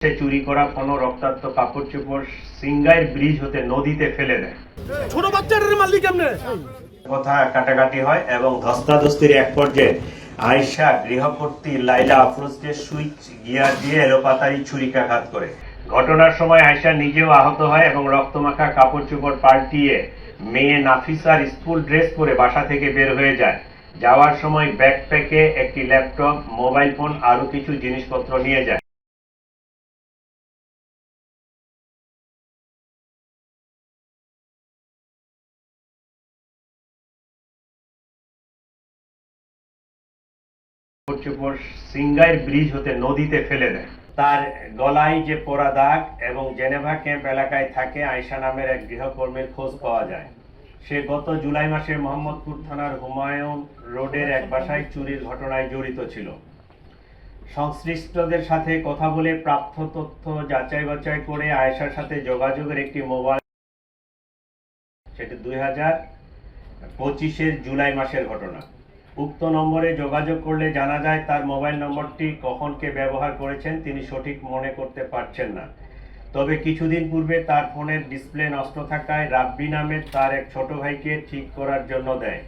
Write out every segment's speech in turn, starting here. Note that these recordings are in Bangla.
চুরি করা কোনো রক্তাক্ত কাপড় চোপড় সিংগাইর ব্রিজ হতে নদীতে ফেলে দেয়। ছোট বাচ্চাটার মালিক কেমনে? কথা কাটাকাটি হয় এবং ধস্তাধস্তির এক পর্যায়ে আয়েশা গৃহকর্ত্রী লাইলা আফরোজকে সুইচ গিয়ার দিয়ে এলোপাতাড়ি ছুরিকাঘাত করে। ঘটনার সময় আয়েশা নিজেও আহত হয় এবং রক্তমাখা কাপড় চোপড় পাল্টিয়ে মেয়ে নাফিসার স্কুল ড্রেস পরে বাসা থেকে বের হয়ে যায়। যাওয়ার সময় ব্যাকপ্যাকে একটি ল্যাপটপ, মোবাইল ফোন আরো কিছু জিনিসপত্র নিয়ে যায়। সিংগাইর ব্রিজ হতে নদীতে ফেলে দেয়। তার গলায় যে পোড়া দাগ এবং জেনেভা ক্যাম্প এলাকায় থাকে আয়েশা নামের এক গৃহকর্মীর খোঁজ পাওয়া যায়। সে গত জুলাই মাসে মোহাম্মদপুর থানার হুমায়ুন রোডের এক বাসায় চুরির ঘটনায় জড়িত ছিল। সংশ্লিষ্টদের সাথে কথা বলে প্রাপ্ত তথ্য যাচাই বাছাই করে আয়েশার সাথে যোগাযোগের একটি মোবাইল, সেটি 2025-এর জুলাই মাসের ঘটনা। উক্ত নম্বরে যোগাযোগ করলে জানা যায় তার মোবাইল নম্বরটি কখন কে ব্যবহার করেছেন তিনি সঠিক মনে করতে পারছেন না। তবে কিছুদিন পূর্বে তার ফোনের ডিসপ্লে নষ্ট থাকায় রাব্বি নামের তার এক ছোট ভাইকে ঠিক করার জন্য দেয়।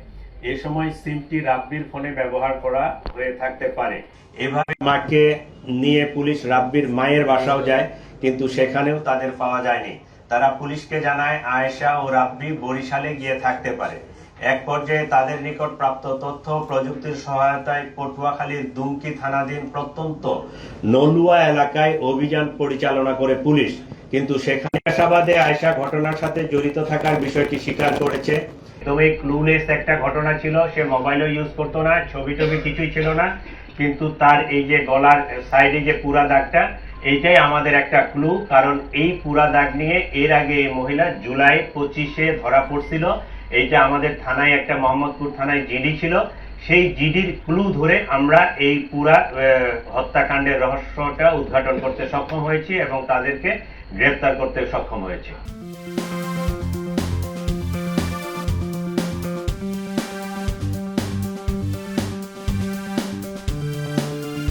এ সময় সিমটি রাব্বির ফোনে ব্যবহার করা হয়ে থাকতে পারে। এভাবে মাকে নিয়ে পুলিশ রাব্বির মায়ের বাসাও যায়, কিন্তু সেখানেও তাদের পাওয়া যায়নি। তারা পুলিশকে জানায় আয়েশা ও রাব্বি বরিশালে গিয়ে থাকতে পারে। এক পর্যায়ে তাদের নিকট প্রাপ্ত তথ্য প্রযুক্তির সহায়তায় পটুয়াখালীর দুমকি থানাধীন প্রত্যন্ত নলুয়া এলাকায় অভিযান পরিচালনা করে পুলিশ, কিন্তু সেখানে আশাবাদে আয়েশা ঘটনার সাথে জড়িত থাকার বিষয়টি স্বীকার করেছে। তবে ক্লুলেস একটা ঘটনা ছিল, সে মোবাইলও ইউজ করতো না, ছবি কিছুই ছিল না, কিন্তু তার এই যে গলার সাইডে যে পুরা দাগটা, এইটাই আমাদের একটা ক্লু। কারণ এই পুরা দাগ নিয়ে এর আগে এই মহিলা জুলাই 25-এ ধরা পড়ছিল। এইটা আমাদের থানায় একটা মোহাম্মদপুর থানায় জিডি ছিল, সেই জিডির ক্লু ধরে আমরা এই পুরা হত্যাকাণ্ডের রহস্যটা উদ্ঘাটন করতে সক্ষম হয়েছি এবং তাদেরকে গ্রেফতার করতে সক্ষম হয়েছি।